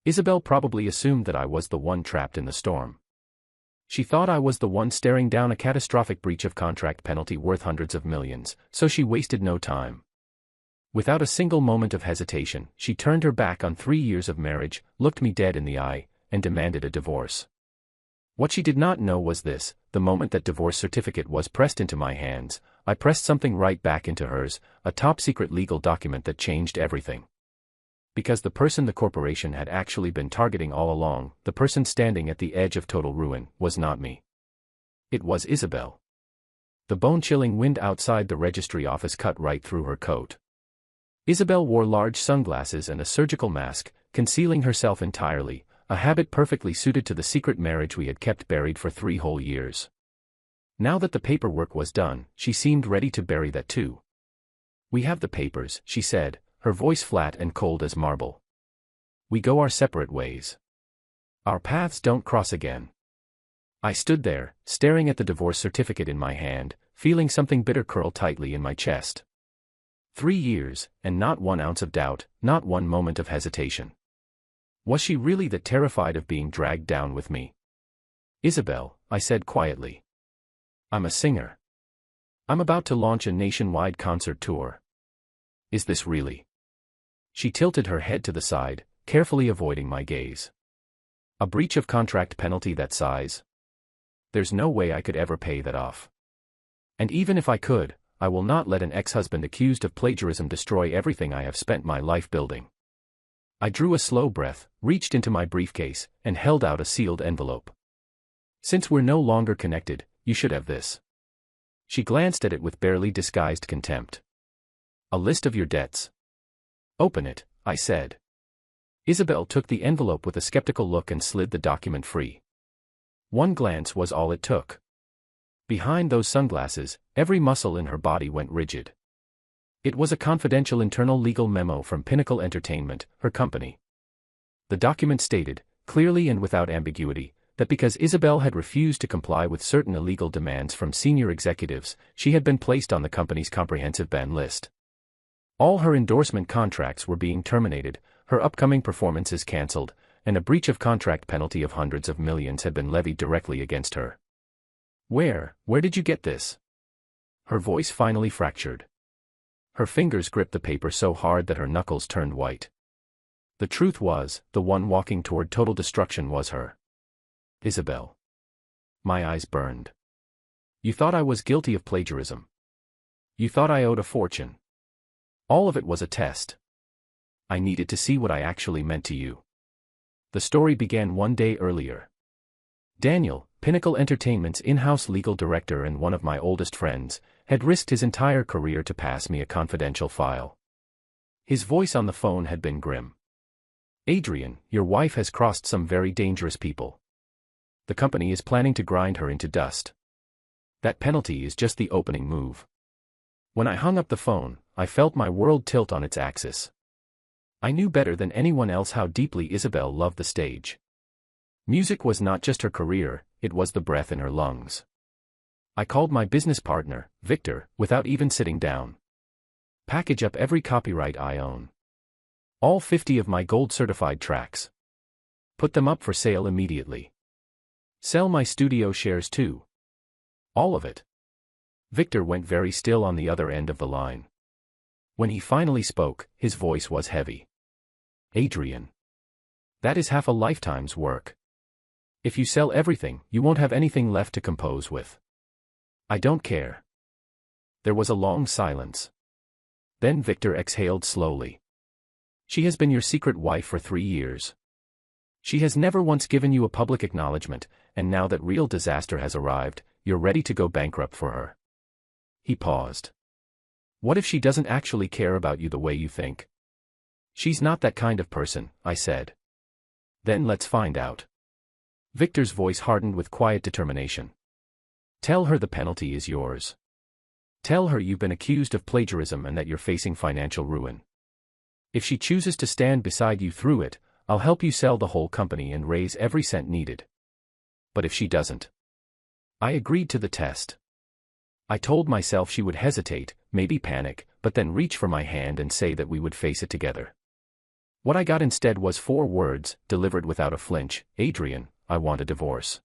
Isabel probably assumed that I was the one trapped in the storm. She thought I was the one staring down a catastrophic breach of contract penalty worth hundreds of millions, so she wasted no time. Without a single moment of hesitation, she turned her back on 3 years of marriage, looked me dead in the eye, and demanded a divorce. What she did not know was this: the moment that divorce certificate was pressed into my hands, I pressed something right back into hers, a top-secret legal document that changed everything. Because the person the corporation had actually been targeting all along, the person standing at the edge of total ruin, was not me. It was Isabel. The bone-chilling wind outside the registry office cut right through her coat. Isabel wore large sunglasses and a surgical mask, concealing herself entirely, a habit perfectly suited to the secret marriage we had kept buried for 3 whole years. Now that the paperwork was done, she seemed ready to bury that too. "We have the papers," she said, her voice flat and cold as marble. "We go our separate ways. Our paths don't cross again." I stood there, staring at the divorce certificate in my hand, feeling something bitter curl tightly in my chest. 3 years, and not 1 ounce of doubt, not 1 moment of hesitation. Was she really that terrified of being dragged down with me? "Isabel," I said quietly. "I'm a singer. I'm about to launch a nationwide concert tour. Is this really?" She tilted her head to the side, carefully avoiding my gaze. "A breach of contract penalty that size? There's no way I could ever pay that off. And even if I could, I will not let an ex-husband accused of plagiarism destroy everything I have spent my life building." I drew a slow breath, reached into my briefcase, and held out a sealed envelope. "Since we're no longer connected, you should have this." She glanced at it with barely disguised contempt. "A list of your debts." "Open it," I said. Isabel took the envelope with a skeptical look and slid the document free. 1 glance was all it took. Behind those sunglasses, every muscle in her body went rigid. It was a confidential internal legal memo from Pinnacle Entertainment, her company. The document stated, clearly and without ambiguity, that because Isabel had refused to comply with certain illegal demands from senior executives, she had been placed on the company's comprehensive ban list. All her endorsement contracts were being terminated, her upcoming performances cancelled, and a breach of contract penalty of hundreds of millions had been levied directly against her. Where did you get this?" Her voice finally fractured. Her fingers gripped the paper so hard that her knuckles turned white. The truth was, the one walking toward total destruction was her. Isabel. My eyes burned. "You thought I was guilty of plagiarism. You thought I owed a fortune. All of it was a test. I needed to see what I actually meant to you." The story began 1 day earlier. Daniel, Pinnacle Entertainment's in-house legal director and one of my oldest friends, had risked his entire career to pass me a confidential file. His voice on the phone had been grim. "Adrian, your wife has crossed some very dangerous people. The company is planning to grind her into dust. That penalty is just the opening move." When I hung up the phone, I felt my world tilt on its axis. I knew better than anyone else how deeply Isabel loved the stage. Music was not just her career, it was the breath in her lungs. I called my business partner, Victor, without even sitting down. "Package up every copyright I own. All 50 of my gold-certified tracks. Put them up for sale immediately. Sell my studio shares too. All of it." Victor went very still on the other end of the line. When he finally spoke, his voice was heavy. "Adrian. That is half a lifetime's work. If you sell everything, you won't have anything left to compose with." "I don't care." There was a long silence. Then Victor exhaled slowly. "She has been your secret wife for 3 years. She has never once given you a public acknowledgement, and now that real disaster has arrived, you're ready to go bankrupt for her." He paused. "What if she doesn't actually care about you the way you think?" "She's not that kind of person," I said. "Then let's find out." Victor's voice hardened with quiet determination. "Tell her the penalty is yours. Tell her you've been accused of plagiarism and that you're facing financial ruin. If she chooses to stand beside you through it, I'll help you sell the whole company and raise every cent needed. But if she doesn't..." I agreed to the test. I told myself she would hesitate, maybe panic, but then reach for my hand and say that we would face it together. What I got instead was 4 words, delivered without a flinch: Adrian, I want a divorce.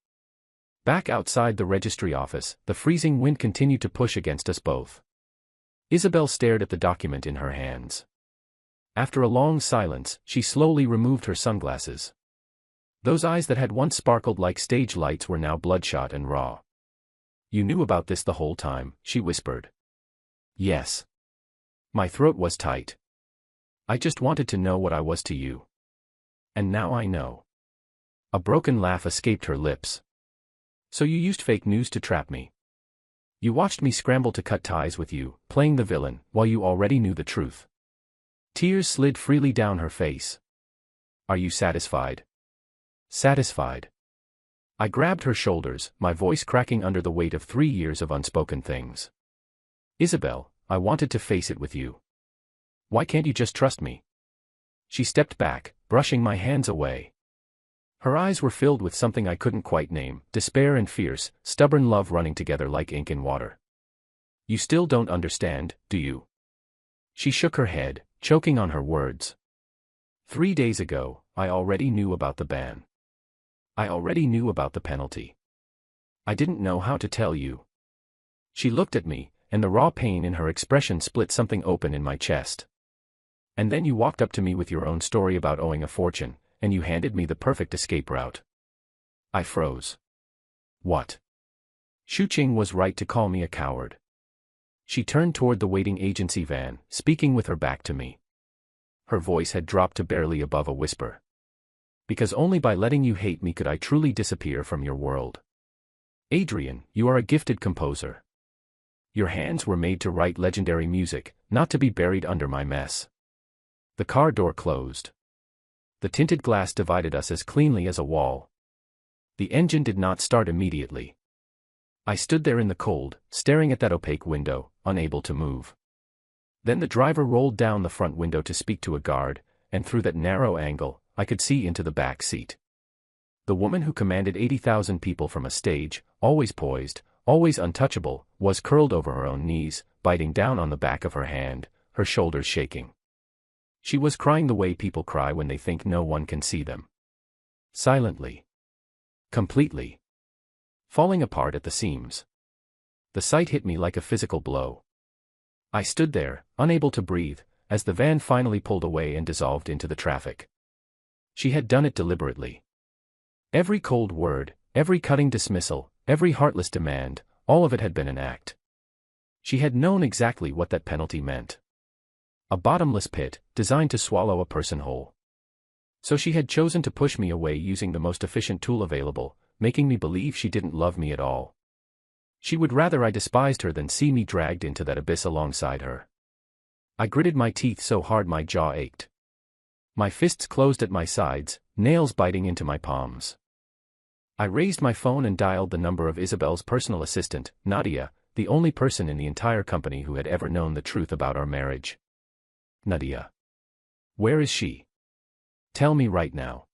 Back outside the registry office, the freezing wind continued to push against us both. Isabel stared at the document in her hands. After a long silence, she slowly removed her sunglasses. Those eyes that had once sparkled like stage lights were now bloodshot and raw. You knew about this the whole time, she whispered. Yes. My throat was tight. I just wanted to know what I was to you. And now I know. A broken laugh escaped her lips. So you used fake news to trap me. You watched me scramble to cut ties with you, playing the villain, while you already knew the truth. Tears slid freely down her face. Are you satisfied? Satisfied. I grabbed her shoulders, my voice cracking under the weight of 3 years of unspoken things. Isabel, I wanted to face it with you. Why can't you just trust me? She stepped back, brushing my hands away. Her eyes were filled with something I couldn't quite name: despair and fierce, stubborn love running together like ink in water. You still don't understand, do you? She shook her head, choking on her words. 3 days ago, I already knew about the ban. I already knew about the penalty. I didn't know how to tell you. She looked at me, and the raw pain in her expression split something open in my chest. And then you walked up to me with your own story about owing a fortune, and you handed me the perfect escape route. I froze. What? Shuqing was right to call me a coward. She turned toward the waiting agency van, speaking with her back to me. Her voice had dropped to barely above a whisper. Because only by letting you hate me could I truly disappear from your world. Adrian, you are a gifted composer. Your hands were made to write legendary music, not to be buried under my mess. The car door closed. The tinted glass divided us as cleanly as a wall. The engine did not start immediately. I stood there in the cold, staring at that opaque window, unable to move. Then the driver rolled down the front window to speak to a guard, and through that narrow angle, I could see into the back seat. The woman who commanded 80,000 people from a stage, always poised, always untouchable, was curled over her own knees, biting down on the back of her hand, her shoulders shaking. She was crying the way people cry when they think no one can see them. Silently. Completely. Falling apart at the seams. The sight hit me like a physical blow. I stood there, unable to breathe, as the van finally pulled away and dissolved into the traffic. She had done it deliberately. Every cold word, every cutting dismissal, every heartless demand, all of it had been an act. She had known exactly what that penalty meant. A bottomless pit, designed to swallow a person whole. So she had chosen to push me away using the most efficient tool available, making me believe she didn't love me at all. She would rather I despised her than see me dragged into that abyss alongside her. I gritted my teeth so hard my jaw ached. My fists closed at my sides, nails biting into my palms. I raised my phone and dialed the number of Isabel's personal assistant, Nadia, the only person in the entire company who had ever known the truth about our marriage. Nadia. Where is she? Tell me right now.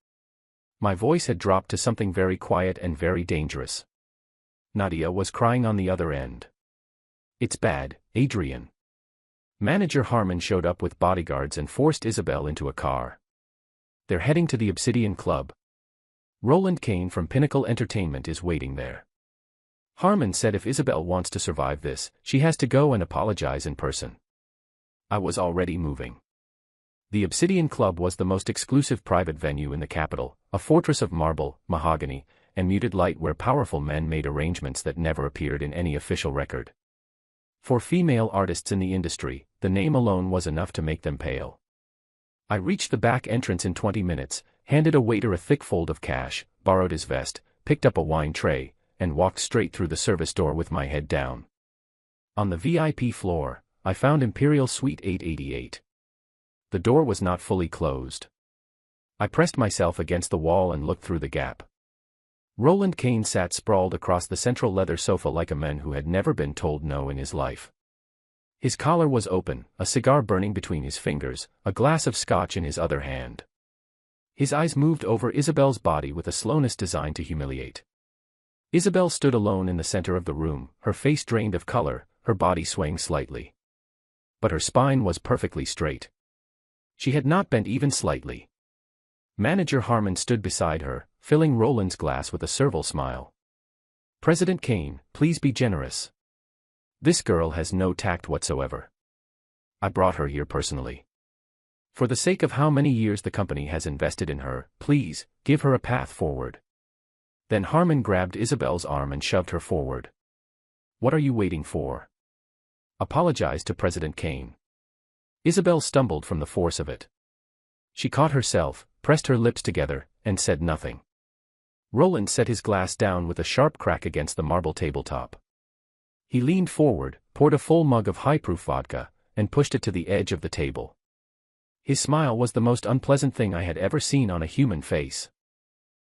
My voice had dropped to something very quiet and very dangerous. Nadia was crying on the other end. It's bad, Adrian. Manager Harmon showed up with bodyguards and forced Isabel into a car. They're heading to the Obsidian Club. Roland Kane from Pinnacle Entertainment is waiting there. Harmon said if Isabel wants to survive this, she has to go and apologize in person. I was already moving. The Obsidian Club was the most exclusive private venue in the capital, a fortress of marble, mahogany, and muted light where powerful men made arrangements that never appeared in any official record. For female artists in the industry, the name alone was enough to make them pale. I reached the back entrance in 20 minutes, handed a waiter a thick fold of cash, borrowed his vest, picked up a wine tray, and walked straight through the service door with my head down. On the VIP floor, I found Imperial Suite 888. The door was not fully closed. I pressed myself against the wall and looked through the gap. Roland Kane sat sprawled across the central leather sofa like a man who had never been told no in his life. His collar was open, a cigar burning between his fingers, a glass of scotch in his other hand. His eyes moved over Isabel's body with a slowness designed to humiliate. Isabel stood alone in the center of the room, her face drained of color, her body swaying slightly. But her spine was perfectly straight. She had not bent even slightly. Manager Harmon stood beside her, filling Roland's glass with a servile smile. President Kane, please be generous. This girl has no tact whatsoever. I brought her here personally. For the sake of how many years the company has invested in her, please, give her a path forward. Then Harmon grabbed Isabel's arm and shoved her forward. What are you waiting for? Apologize to President Kane. Isabel stumbled from the force of it. She caught herself, pressed her lips together, and said nothing. Roland set his glass down with a sharp crack against the marble tabletop. He leaned forward, poured a full mug of high-proof vodka, and pushed it to the edge of the table. His smile was the most unpleasant thing I had ever seen on a human face.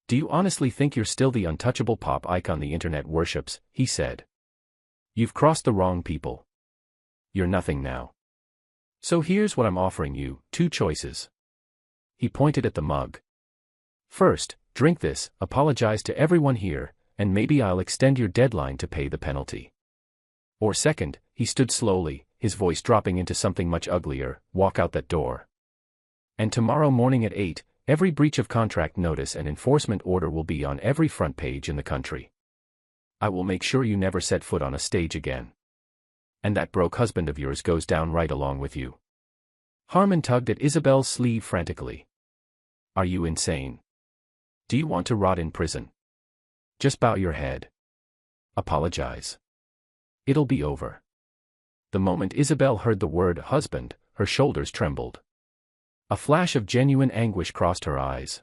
Do you honestly think you're still the untouchable pop icon the internet worships? He said. You've crossed the wrong people. You're nothing now. So here's what I'm offering you, 2 choices. He pointed at the mug. First, drink this, apologize to everyone here, and maybe I'll extend your deadline to pay the penalty. Or second, he stood slowly, his voice dropping into something much uglier, walk out that door. And tomorrow morning at 8, every breach of contract notice and enforcement order will be on every front page in the country. I will make sure you never set foot on a stage again. And that broke husband of yours goes down right along with you. Harmon tugged at Isabel's sleeve frantically. Are you insane? Do you want to rot in prison? Just bow your head. Apologize. It'll be over. The moment Isabel heard the word husband, her shoulders trembled. A flash of genuine anguish crossed her eyes.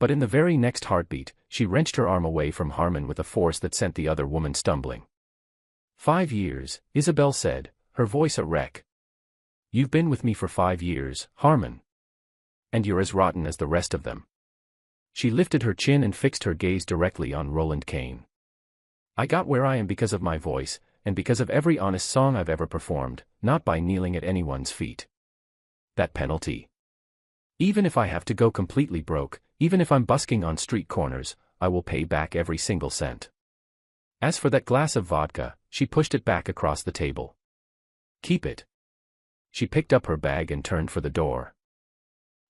But in the very next heartbeat, she wrenched her arm away from Harmon with a force that sent the other woman stumbling. 5 years, Isabel said, her voice a wreck. You've been with me for 5 years, Harmon. And you're as rotten as the rest of them. She lifted her chin and fixed her gaze directly on Roland Kane. I got where I am because of my voice, and because of every honest song I've ever performed, not by kneeling at anyone's feet. That penalty. Even if I have to go completely broke, even if I'm busking on street corners, I will pay back every single cent. As for that glass of vodka, she pushed it back across the table. Keep it. She picked up her bag and turned for the door.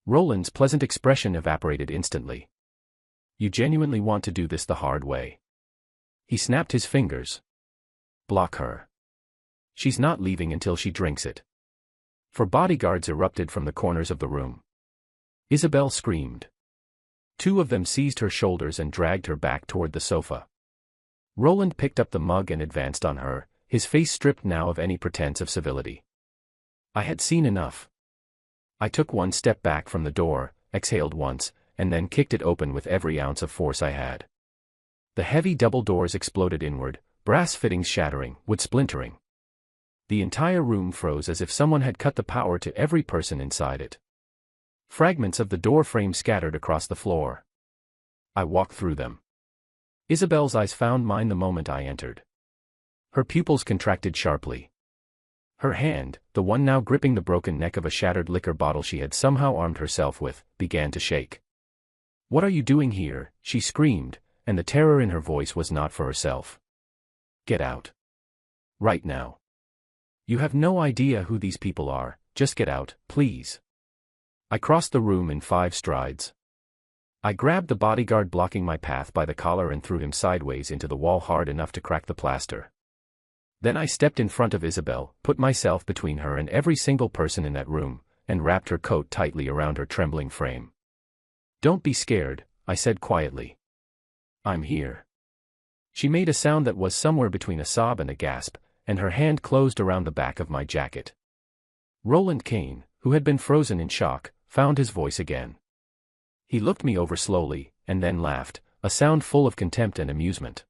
Roland's pleasant expression evaporated instantly. You genuinely want to do this the hard way. He snapped his fingers. Block her. She's not leaving until she drinks it. For bodyguards erupted from the corners of the room. Isabel screamed. 2 of them seized her shoulders and dragged her back toward the sofa. Roland picked up the mug and advanced on her, his face stripped now of any pretense of civility. I had seen enough. I took 1 step back from the door, exhaled once, and then kicked it open with every ounce of force I had. The heavy double doors exploded inward, brass fittings shattering, wood splintering. The entire room froze as if someone had cut the power to every person inside it. Fragments of the door frame scattered across the floor. I walked through them. Isabel's eyes found mine the moment I entered. Her pupils contracted sharply. Her hand, the one now gripping the broken neck of a shattered liquor bottle she had somehow armed herself with, began to shake. What are you doing here? She screamed, and the terror in her voice was not for herself. Get out. Right now. You have no idea who these people are, just get out, please. I crossed the room in 5 strides. I grabbed the bodyguard blocking my path by the collar and threw him sideways into the wall hard enough to crack the plaster. Then I stepped in front of Isabel, put myself between her and every single person in that room, and wrapped her coat tightly around her trembling frame. Don't be scared, I said quietly. I'm here. She made a sound that was somewhere between a sob and a gasp, and her hand closed around the back of my jacket. Roland Kane, who had been frozen in shock, found his voice again. He looked me over slowly, and then laughed, a sound full of contempt and amusement.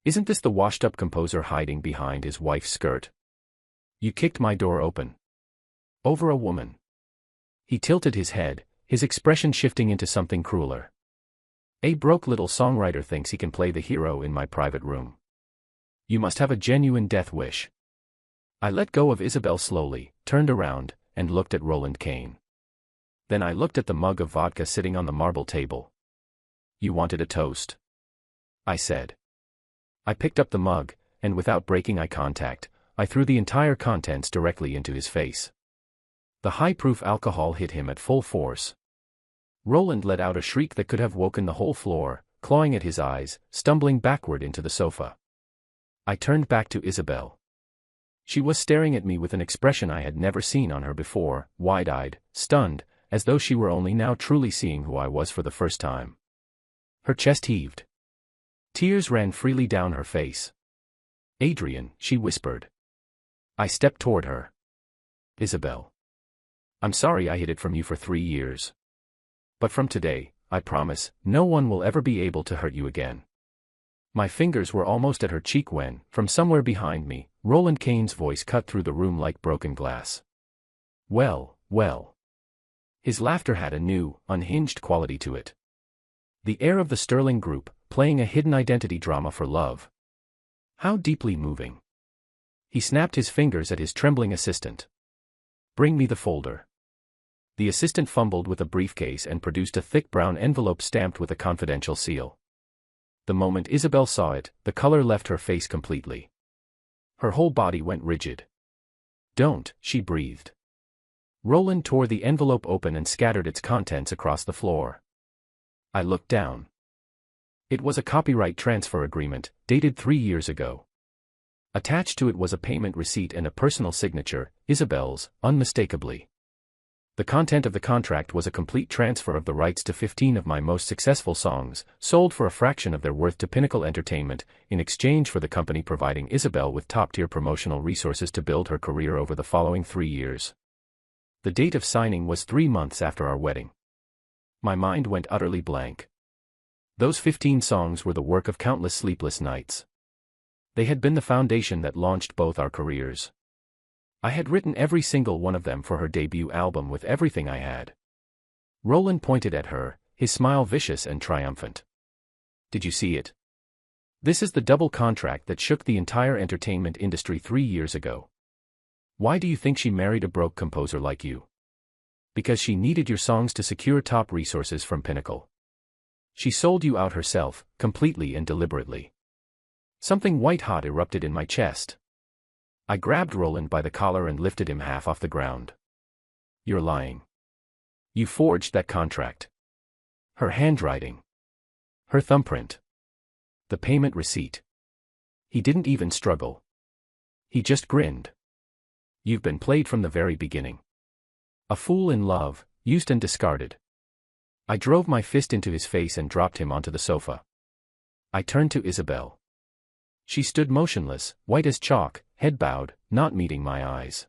Isn't this the washed-up composer hiding behind his wife's skirt? You kicked my door open. Over a woman. He tilted his head, his expression shifting into something crueler. A broke little songwriter thinks he can play the hero in my private room. You must have a genuine death wish. I let go of Isabel slowly, turned around, and looked at Roland Kane. Then I looked at the mug of vodka sitting on the marble table. You wanted a toast? I said. I picked up the mug, and without breaking eye contact, I threw the entire contents directly into his face. The high-proof alcohol hit him at full force. Roland let out a shriek that could have woken the whole floor, clawing at his eyes, stumbling backward into the sofa. I turned back to Isabel. She was staring at me with an expression I had never seen on her before, wide-eyed, stunned, as though she were only now truly seeing who I was for the first time. Her chest heaved. Tears ran freely down her face. "Adrian," she whispered. I stepped toward her. "Isabel. I'm sorry I hid it from you for 3 years. But from today, I promise, no one will ever be able to hurt you again." My fingers were almost at her cheek when, from somewhere behind me, Roland Kane's voice cut through the room like broken glass. "Well, well." His laughter had a new, unhinged quality to it. The air of the Sterling Group, playing a hidden identity drama for love. How deeply moving. He snapped his fingers at his trembling assistant. "Bring me the folder." The assistant fumbled with a briefcase and produced a thick brown envelope stamped with a confidential seal. The moment Isabel saw it, the color left her face completely. Her whole body went rigid. "Don't," she breathed. Roland tore the envelope open and scattered its contents across the floor. I looked down. It was a copyright transfer agreement, dated 3 years ago. Attached to it was a payment receipt and a personal signature, Isabel's, unmistakably. The content of the contract was a complete transfer of the rights to 15 of my most successful songs, sold for a fraction of their worth to Pinnacle Entertainment, in exchange for the company providing Isabel with top-tier promotional resources to build her career over the following 3 years. The date of signing was 3 months after our wedding. My mind went utterly blank. Those 15 songs were the work of countless sleepless nights. They had been the foundation that launched both our careers. I had written every single one of them for her debut album with everything I had. Roland pointed at her, his smile vicious and triumphant. "Did you see it? This is the double contract that shook the entire entertainment industry 3 years ago. Why do you think she married a broke composer like you? Because she needed your songs to secure top resources from Pinnacle. She sold you out herself, completely and deliberately." Something white-hot erupted in my chest. I grabbed Roland by the collar and lifted him half off the ground. "You're lying. You forged that contract. Her handwriting. Her thumbprint. The payment receipt." He didn't even struggle. He just grinned. "You've been played from the very beginning. A fool in love, used and discarded." I drove my fist into his face and dropped him onto the sofa. I turned to Isabel. She stood motionless, white as chalk, head bowed, not meeting my eyes.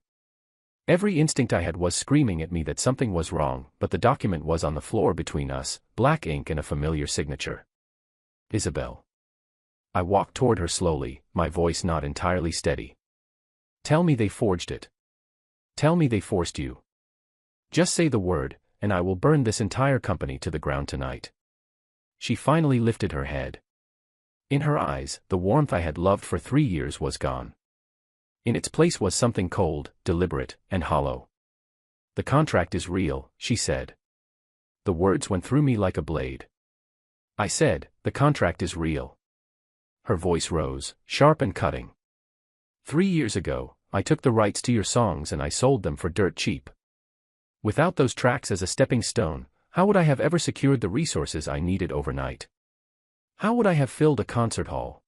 Every instinct I had was screaming at me that something was wrong, but the document was on the floor between us, black ink and a familiar signature. "Isabel." I walked toward her slowly, my voice not entirely steady. "Tell me they forged it. Tell me they forced you. Just say the word, and I will burn this entire company to the ground tonight." She finally lifted her head. In her eyes, the warmth I had loved for 3 years was gone. In its place was something cold, deliberate, and hollow. "The contract is real," she said. The words went through me like a blade. I said, "The contract is real." Her voice rose, sharp and cutting. 3 years ago, I took the rights to your songs and I sold them for dirt cheap. Without those tracks as a stepping stone, how would I have ever secured the resources I needed overnight? How would I have filled a concert hall?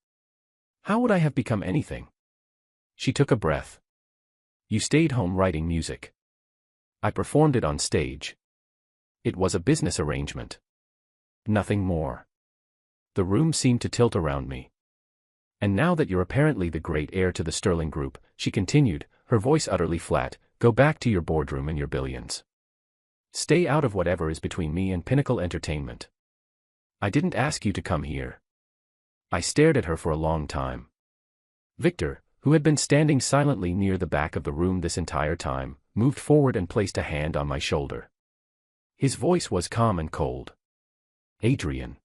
How would I have become anything? She took a breath. "You stayed home writing music. I performed it on stage. It was a business arrangement. Nothing more." The room seemed to tilt around me. "And now that you're apparently the great heir to the Sterling Group," she continued, her voice utterly flat, "go back to your boardroom and your billions. Stay out of whatever is between me and Pinnacle Entertainment. I didn't ask you to come here." I stared at her for a long time. Victor, who had been standing silently near the back of the room this entire time, moved forward and placed a hand on my shoulder. His voice was calm and cold. "Adrian.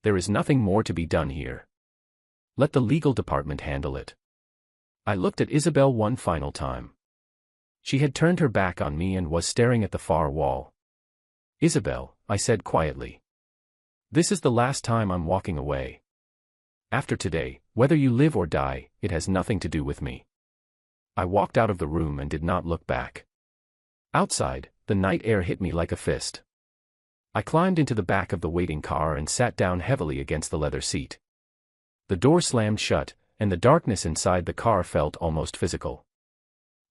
There is nothing more to be done here. Let the legal department handle it." I looked at Isabel one final time. She had turned her back on me and was staring at the far wall. "Isabel," I said quietly. "This is the last time I'm walking away. After today, whether you live or die, it has nothing to do with me." I walked out of the room and did not look back. Outside, the night air hit me like a fist. I climbed into the back of the waiting car and sat down heavily against the leather seat. The door slammed shut, and the darkness inside the car felt almost physical.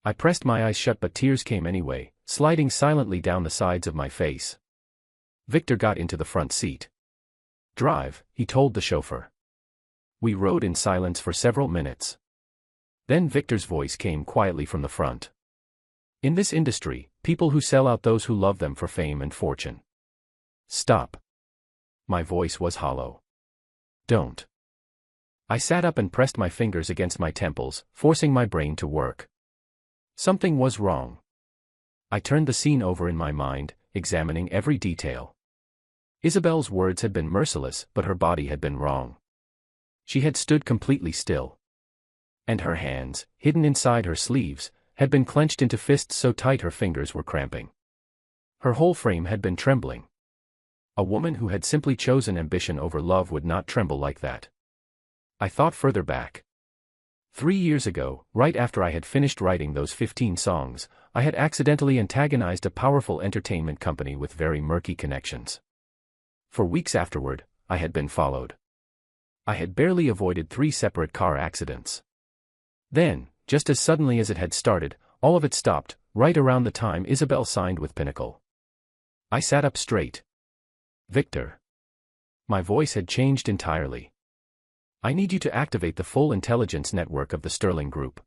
I pressed my eyes shut, but tears came anyway, sliding silently down the sides of my face. Victor got into the front seat. "Drive," he told the chauffeur. We rode in silence for several minutes. Then Victor's voice came quietly from the front. "In this industry, people who sell out those who love them for fame and fortune." "Stop." My voice was hollow. "Don't." I sat up and pressed my fingers against my temples, forcing my brain to work. Something was wrong. I turned the scene over in my mind, examining every detail. Isabel's words had been merciless, but her body had been wrong. She had stood completely still. And her hands, hidden inside her sleeves, had been clenched into fists so tight her fingers were cramping. Her whole frame had been trembling. A woman who had simply chosen ambition over love would not tremble like that. I thought further back. 3 years ago, right after I had finished writing those 15 songs, I had accidentally antagonized a powerful entertainment company with very murky connections. For weeks afterward, I had been followed. I had barely avoided 3 separate car accidents. Then, just as suddenly as it had started, all of it stopped, right around the time Isabel signed with Pinnacle. I sat up straight. "Victor." My voice had changed entirely. "I need you to activate the full intelligence network of the Sterling Group."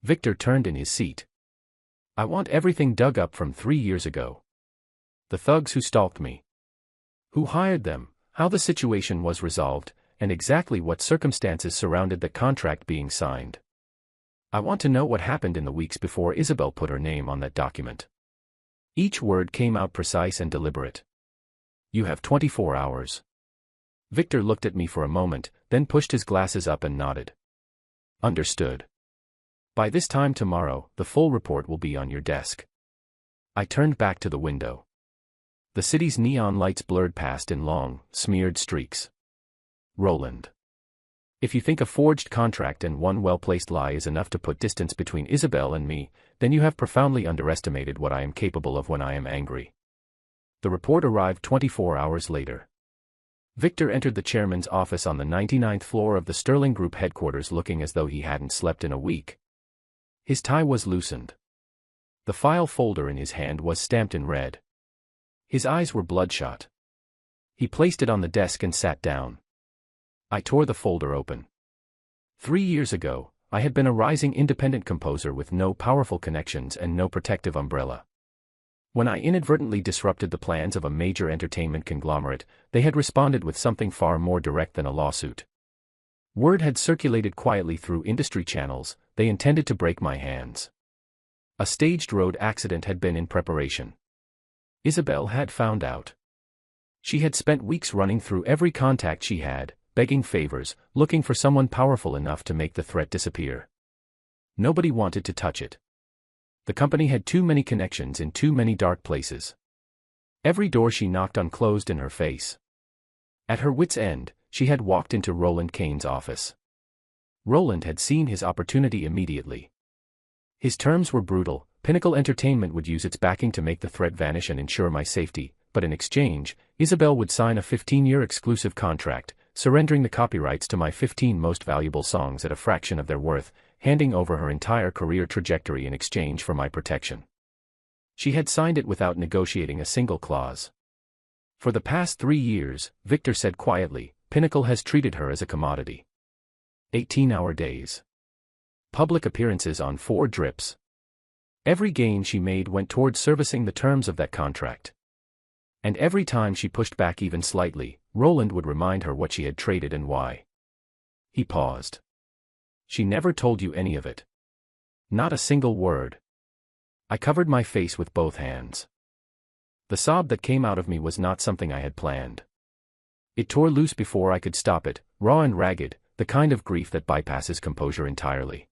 Victor turned in his seat. "I want everything dug up from 3 years ago. The thugs who stalked me. Who hired them, how the situation was resolved, and exactly what circumstances surrounded the contract being signed. I want to know what happened in the weeks before Isabel put her name on that document." Each word came out precise and deliberate. "You have 24 hours. Victor looked at me for a moment, then pushed his glasses up and nodded. "Understood. By this time tomorrow, the full report will be on your desk." I turned back to the window. The city's neon lights blurred past in long, smeared streaks. "Roland. If you think a forged contract and one well-placed lie is enough to put distance between Isabel and me, then you have profoundly underestimated what I am capable of when I am angry." The report arrived 24 hours later. Victor entered the chairman's office on the 99th floor of the Sterling Group headquarters looking as though he hadn't slept in a week. His tie was loosened. The file folder in his hand was stamped in red. His eyes were bloodshot. He placed it on the desk and sat down. I tore the folder open. 3 years ago, I had been a rising independent composer with no powerful connections and no protective umbrella. When I inadvertently disrupted the plans of a major entertainment conglomerate, they had responded with something far more direct than a lawsuit. Word had circulated quietly through industry channels, they intended to break my hands. A staged road accident had been in preparation. Isabel had found out. She had spent weeks running through every contact she had, begging favors, looking for someone powerful enough to make the threat disappear. Nobody wanted to touch it. The company had too many connections in too many dark places. Every door she knocked on closed in her face. At her wit's end, she had walked into Roland Kane's office. Roland had seen his opportunity immediately. His terms were brutal. Pinnacle Entertainment would use its backing to make the threat vanish and ensure my safety, but in exchange, Isabel would sign a 15-year exclusive contract, surrendering the copyrights to my 15 most valuable songs at a fraction of their worth, handing over her entire career trajectory in exchange for my protection. She had signed it without negotiating a single clause. For the past 3 years, Victor said quietly, Pinnacle has treated her as a commodity. 18-hour days. Public appearances on 4 drips. Every gain she made went towards servicing the terms of that contract. And every time she pushed back even slightly, Roland would remind her what she had traded and why. He paused. "She never told you any of it." "Not a single word." I covered my face with both hands. The sob that came out of me was not something I had planned. It tore loose before I could stop it, raw and ragged, the kind of grief that bypasses composure entirely.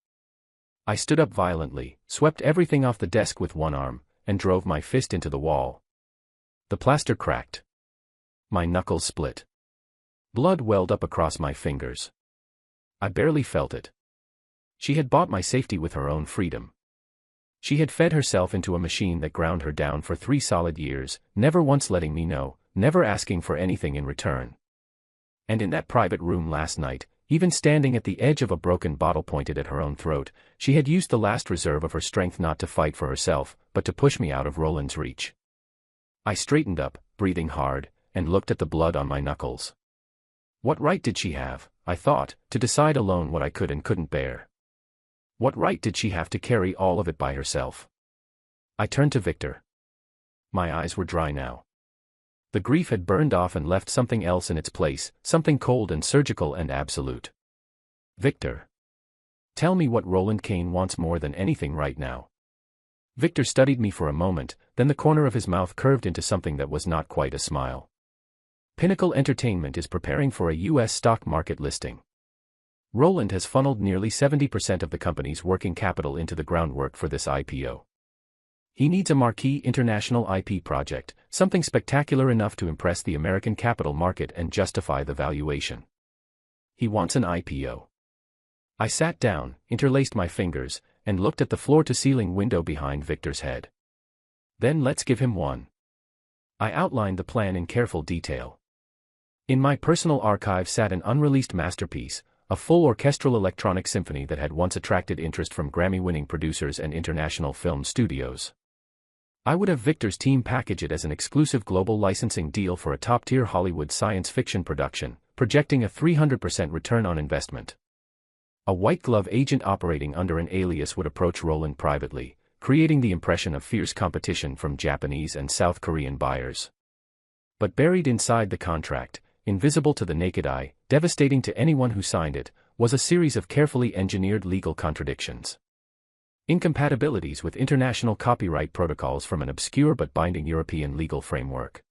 I stood up violently, swept everything off the desk with one arm, and drove my fist into the wall. The plaster cracked. My knuckles split. Blood welled up across my fingers. I barely felt it. She had bought my safety with her own freedom. She had fed herself into a machine that ground her down for 3 solid years, never once letting me know, never asking for anything in return. And in that private room last night, even standing at the edge of a broken bottle pointed at her own throat, she had used the last reserve of her strength not to fight for herself, but to push me out of Roland's reach. I straightened up, breathing hard, and looked at the blood on my knuckles. What right did she have, I thought, to decide alone what I could and couldn't bear? What right did she have to carry all of it by herself? I turned to Victor. My eyes were dry now. The grief had burned off and left something else in its place, something cold and surgical and absolute. Victor. Tell me what Roland Kane wants more than anything right now. Victor studied me for a moment, then the corner of his mouth curved into something that was not quite a smile. Pinnacle Entertainment is preparing for a U.S. stock market listing. Roland has funneled nearly 70% of the company's working capital into the groundwork for this IPO. He needs a marquee international IP project, something spectacular enough to impress the American capital market and justify the valuation. He wants an IPO. I sat down, interlaced my fingers, and looked at the floor-to-ceiling window behind Victor's head. Then let's give him one. I outlined the plan in careful detail. In my personal archive sat an unreleased masterpiece, a full orchestral electronic symphony that had once attracted interest from Grammy-winning producers and international film studios. I would have Victor's team package it as an exclusive global licensing deal for a top-tier Hollywood science fiction production, projecting a 300% return on investment. A white-glove agent operating under an alias would approach Roland privately, creating the impression of fierce competition from Japanese and South Korean buyers. But buried inside the contract, invisible to the naked eye, devastating to anyone who signed it, was a series of carefully engineered legal contradictions. Incompatibilities with international copyright protocols from an obscure but binding European legal framework.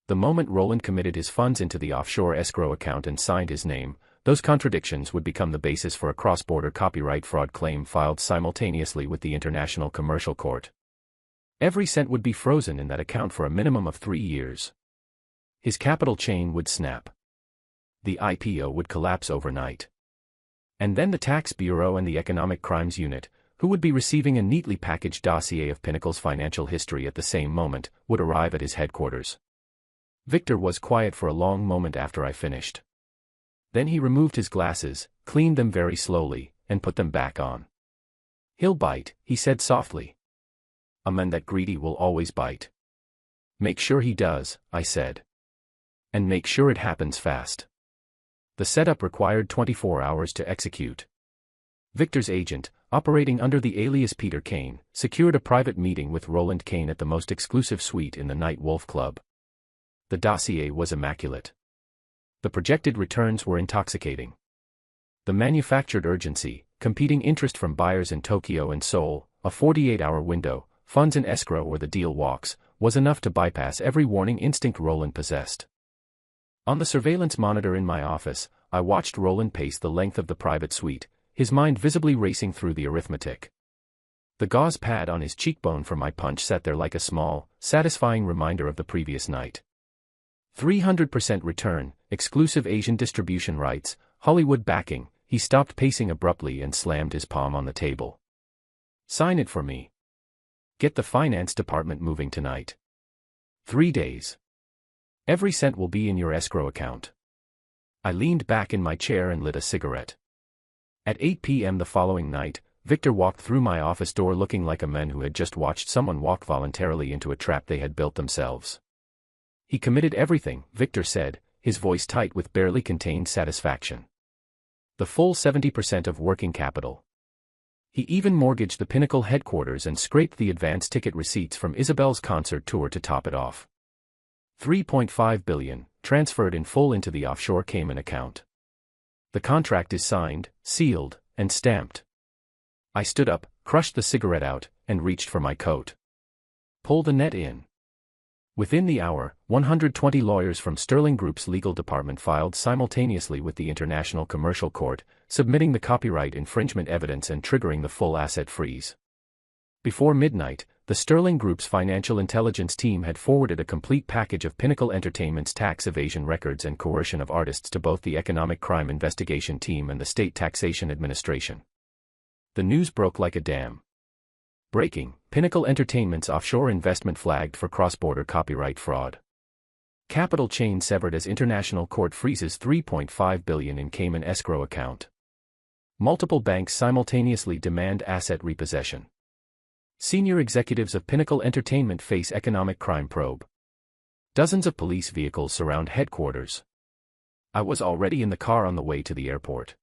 The moment Roland committed his funds into the offshore escrow account and signed his name, those contradictions would become the basis for a cross-border copyright fraud claim filed simultaneously with the International Commercial Court. Every cent would be frozen in that account for a minimum of 3 years. His capital chain would snap. The IPO would collapse overnight. And then the Tax Bureau and the Economic Crimes Unit, who would be receiving a neatly packaged dossier of Pinnacle's financial history at the same moment, would arrive at his headquarters. Victor was quiet for a long moment after I finished. Then he removed his glasses, cleaned them very slowly, and put them back on. "He'll bite," he said softly. "A man that greedy will always bite." "Make sure he does," I said. "And make sure it happens fast." The setup required 24 hours to execute. Victor's agent, operating under the alias Peter Kane, secured a private meeting with Roland Kane at the most exclusive suite in the Night Wolf Club. The dossier was immaculate. The projected returns were intoxicating. The manufactured urgency, competing interest from buyers in Tokyo and Seoul, a 48-hour window, funds in escrow or the deal walks, was enough to bypass every warning instinct Roland possessed. On the surveillance monitor in my office, I watched Roland pace the length of the private suite, his mind visibly racing through the arithmetic. The gauze pad on his cheekbone for my punch sat there like a small, satisfying reminder of the previous night. 300% return, exclusive Asian distribution rights, Hollywood backing. He stopped pacing abruptly and slammed his palm on the table. "Sign it for me. Get the finance department moving tonight. 3 days. Every cent will be in your escrow account." I leaned back in my chair and lit a cigarette. At 8 p.m. the following night, Victor walked through my office door looking like a man who had just watched someone walk voluntarily into a trap they had built themselves. "He committed everything," Victor said, his voice tight with barely contained satisfaction. "The full 70% of working capital. He even mortgaged the Pinnacle headquarters and scraped the advance ticket receipts from Isabel's concert tour to top it off. 3.5 billion, transferred in full into the offshore Cayman account. The contract is signed, sealed, and stamped." I stood up, crushed the cigarette out, and reached for my coat. "Pull the net in." Within the hour, 120 lawyers from Sterling Group's legal department filed simultaneously with the International Commercial Court, submitting the copyright infringement evidence and triggering the full asset freeze. Before midnight, the Sterling Group's financial intelligence team had forwarded a complete package of Pinnacle Entertainment's tax evasion records and coercion of artists to both the Economic Crime Investigation Team and the State Taxation Administration. The news broke like a dam. Breaking: Pinnacle Entertainment's offshore investment flagged for cross-border copyright fraud. Capital chain severed as international court freezes $3.5 billion in Cayman escrow account. Multiple banks simultaneously demand asset repossession. Senior executives of Pinnacle Entertainment face economic crime probe. Dozens of police vehicles surround headquarters. I was already in the car on the way to the airport.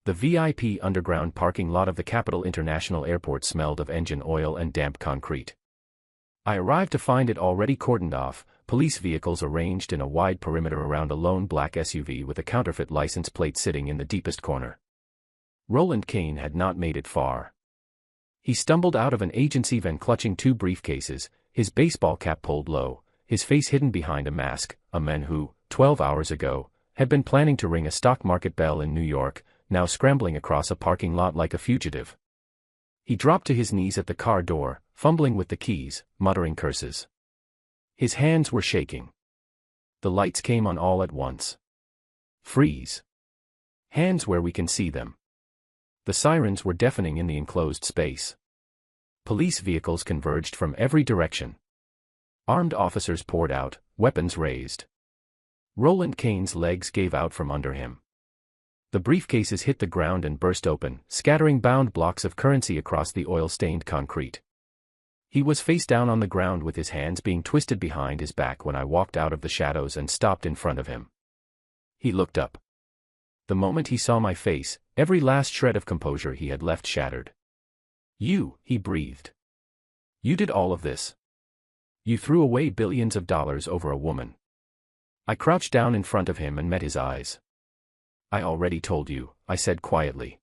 The VIP underground parking lot of the Capital International Airport smelled of engine oil and damp concrete. I arrived to find it already cordoned off, police vehicles arranged in a wide perimeter around a lone black SUV with a counterfeit license plate sitting in the deepest corner. Roland Kane had not made it far. He stumbled out of an agency van clutching two briefcases, his baseball cap pulled low, his face hidden behind a mask, a man who, 12 hours ago, had been planning to ring a stock market bell in New York, now scrambling across a parking lot like a fugitive. He dropped to his knees at the car door, fumbling with the keys, muttering curses. His hands were shaking. The lights came on all at once. Freeze. Hands where we can see them. The sirens were deafening in the enclosed space. Police vehicles converged from every direction. Armed officers poured out, weapons raised. Roland Kane's legs gave out from under him. The briefcases hit the ground and burst open, scattering bound blocks of currency across the oil-stained concrete. He was face down on the ground with his hands being twisted behind his back when I walked out of the shadows and stopped in front of him. He looked up. The moment he saw my face, every last shred of composure he had left shattered. "You," he breathed. "You did all of this. You threw away billions of dollars over a woman." I crouched down in front of him and met his eyes. "I already told you," I said quietly.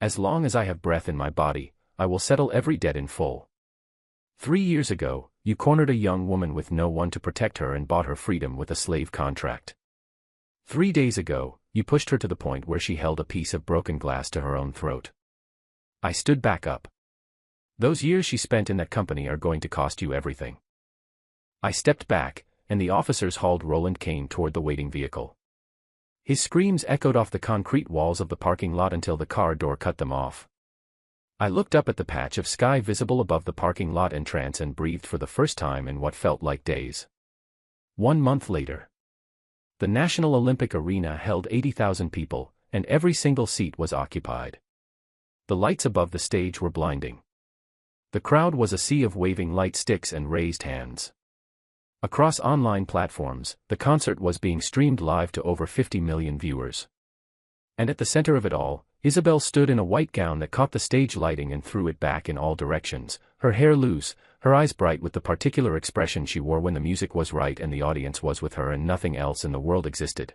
"As long as I have breath in my body, I will settle every debt in full. 3 years ago, you cornered a young woman with no one to protect her and bought her freedom with a slave contract. 3 days ago, you pushed her to the point where she held a piece of broken glass to her own throat. I stood back up. Those years she spent in that company are going to cost you everything." I stepped back, and the officers hauled Roland Kane toward the waiting vehicle. His screams echoed off the concrete walls of the parking lot until the car door cut them off. I looked up at the patch of sky visible above the parking lot entrance and breathed for the first time in what felt like days. 1 month later. The National Olympic Arena held 80,000 people, and every single seat was occupied. The lights above the stage were blinding. The crowd was a sea of waving light sticks and raised hands. Across online platforms, the concert was being streamed live to over 50 million viewers. And at the center of it all, Isabel stood in a white gown that caught the stage lighting and threw it back in all directions, her hair loose, her eyes bright with the particular expression she wore when the music was right and the audience was with her and nothing else in the world existed.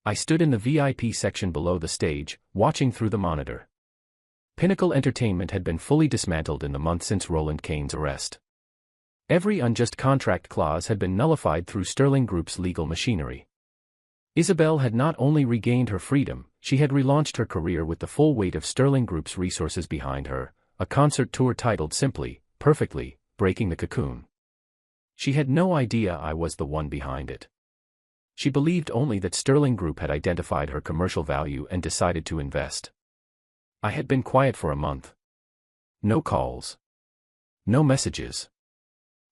I stood in the VIP section below the stage, watching through the monitor. Pinnacle Entertainment had been fully dismantled in the month since Roland Kane's arrest. Every unjust contract clause had been nullified through Sterling Group's legal machinery. Isabel had not only regained her freedom, she had relaunched her career with the full weight of Sterling Group's resources behind her, a concert tour titled simply, perfectly, Breaking the Cocoon. She had no idea I was the one behind it. She believed only that Sterling Group had identified her commercial value and decided to invest. I had been quiet for a month. No calls. No messages.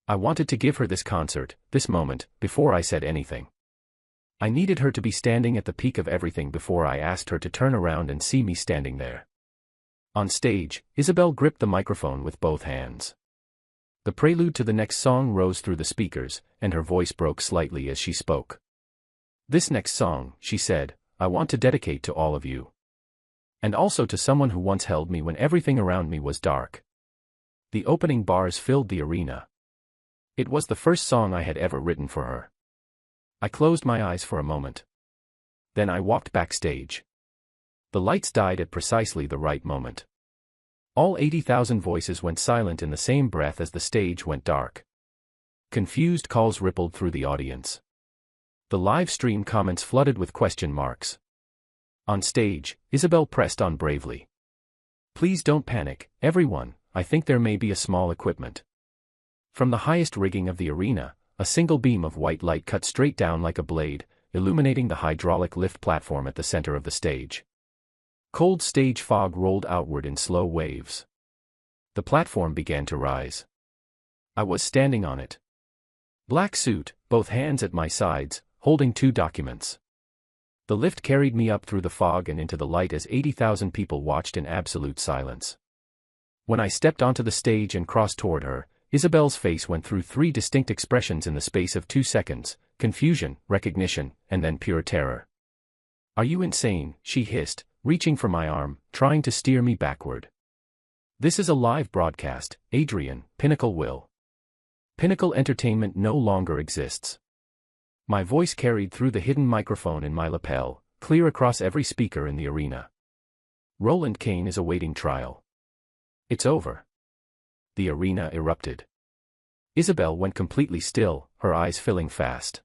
I wanted to give her this concert, this moment, before I said anything. I needed her to be standing at the peak of everything before I asked her to turn around and see me standing there. On stage, Isabel gripped the microphone with both hands. The prelude to the next song rose through the speakers, and her voice broke slightly as she spoke. "This next song," she said, "I want to dedicate to all of you. And also to someone who once held me when everything around me was dark." The opening bars filled the arena. It was the first song I had ever written for her. I closed my eyes for a moment. Then I walked backstage. The lights died at precisely the right moment. All 80,000 voices went silent in the same breath as the stage went dark. Confused calls rippled through the audience. The live stream comments flooded with question marks. On stage, Isabel pressed on bravely. "Please don't panic, everyone, I think there may be a small equipment." From the highest rigging of the arena, a single beam of white light cut straight down like a blade, illuminating the hydraulic lift platform at the center of the stage. Cold stage fog rolled outward in slow waves. The platform began to rise. I was standing on it. Black suit, both hands at my sides, holding 2 documents. The lift carried me up through the fog and into the light as 80,000 people watched in absolute silence. When I stepped onto the stage and crossed toward her, Isabel's face went through 3 distinct expressions in the space of 2 seconds: confusion, recognition, and then pure terror. "Are you insane?" she hissed, reaching for my arm, trying to steer me backward. "This is a live broadcast, Adrian. Pinnacle Entertainment no longer exists." My voice carried through the hidden microphone in my lapel, clear across every speaker in the arena. "Roland Kane is awaiting trial. It's over." The arena erupted. Isabel went completely still, her eyes filling fast.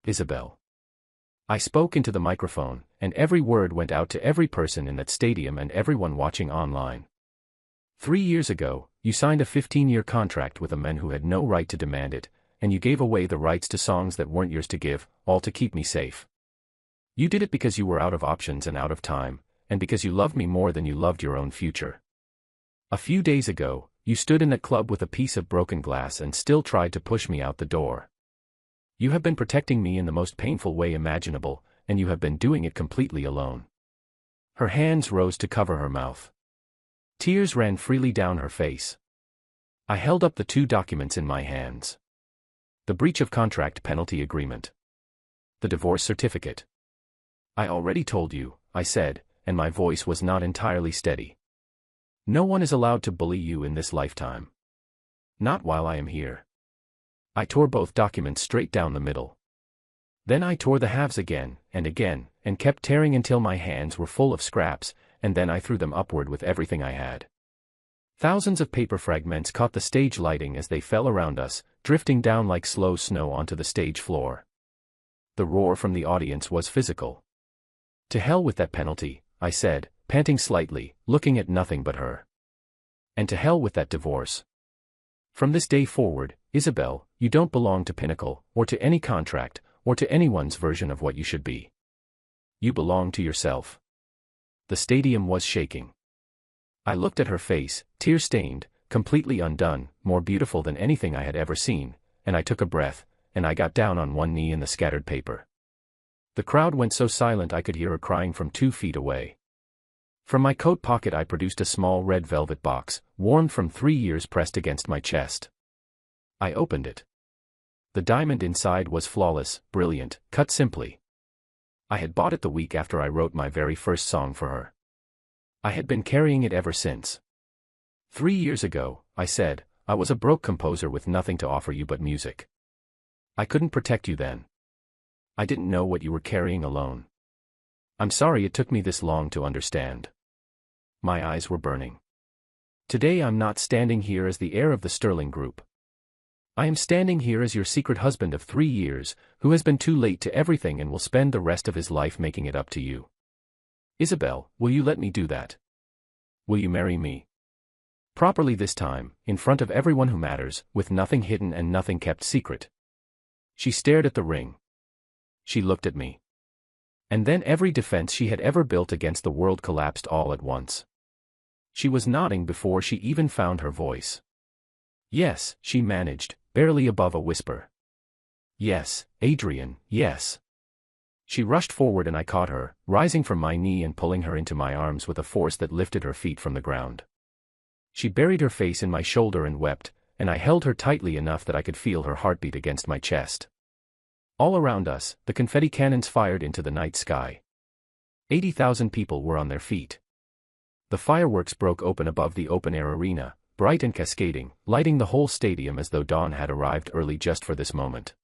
"Isabel." I spoke into the microphone, and every word went out to every person in that stadium and everyone watching online. 3 years ago, you signed a 15-year contract with a man who had no right to demand it, and you gave away the rights to songs that weren't yours to give, all to keep me safe. You did it because you were out of options and out of time, and because you loved me more than you loved your own future. A few days ago, you stood in that club with a piece of broken glass and still tried to push me out the door. You have been protecting me in the most painful way imaginable, and you have been doing it completely alone. Her hands rose to cover her mouth. Tears ran freely down her face. I held up the 2 documents in my hands. The breach of contract penalty agreement. The divorce certificate. "I already told you," I said, and my voice was not entirely steady. "No one is allowed to bully you in this lifetime. Not while I am here." I tore both documents straight down the middle. Then I tore the halves again, and kept tearing until my hands were full of scraps, and then I threw them upward with everything I had. Thousands of paper fragments caught the stage lighting as they fell around us, drifting down like slow snow onto the stage floor. The roar from the audience was physical. "To hell with that penalty," I said, panting slightly, looking at nothing but her. "And to hell with that divorce. From this day forward, Isabel, you don't belong to Pinnacle, or to any contract, or to anyone's version of what you should be. You belong to yourself." The stadium was shaking. I looked at her face, tear-stained, completely undone, more beautiful than anything I had ever seen, and I took a breath, and I got down on one knee in the scattered paper. The crowd went so silent I could hear her crying from 2 feet away. From my coat pocket I produced a small red velvet box, warmed from 3 years pressed against my chest. I opened it. The diamond inside was flawless, brilliant, cut simply. I had bought it the week after I wrote my very first song for her. I had been carrying it ever since. 3 years ago, I said, I was a broke composer with nothing to offer you but music. I couldn't protect you then. I didn't know what you were carrying alone. I'm sorry it took me this long to understand. My eyes were burning. Today I'm not standing here as the heir of the Sterling Group. I am standing here as your secret husband of 3 years, who has been too late to everything and will spend the rest of his life making it up to you. Isabel, will you let me do that? Will you marry me? Properly this time, in front of everyone who matters, with nothing hidden and nothing kept secret. She stared at the ring. She looked at me. And then every defense she had ever built against the world collapsed all at once. She was nodding before she even found her voice. Yes, she managed, barely above a whisper. Yes, Adrian, yes. She rushed forward and I caught her, rising from my knee and pulling her into my arms with a force that lifted her feet from the ground. She buried her face in my shoulder and wept, and I held her tightly enough that I could feel her heartbeat against my chest. All around us, the confetti cannons fired into the night sky. 80,000 people were on their feet. The fireworks broke open above the open-air arena, bright and cascading, lighting the whole stadium as though dawn had arrived early just for this moment.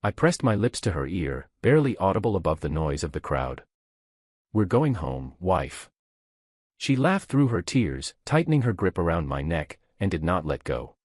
I pressed my lips to her ear, barely audible above the noise of the crowd. We're going home, wife. She laughed through her tears, tightening her grip around my neck, and did not let go.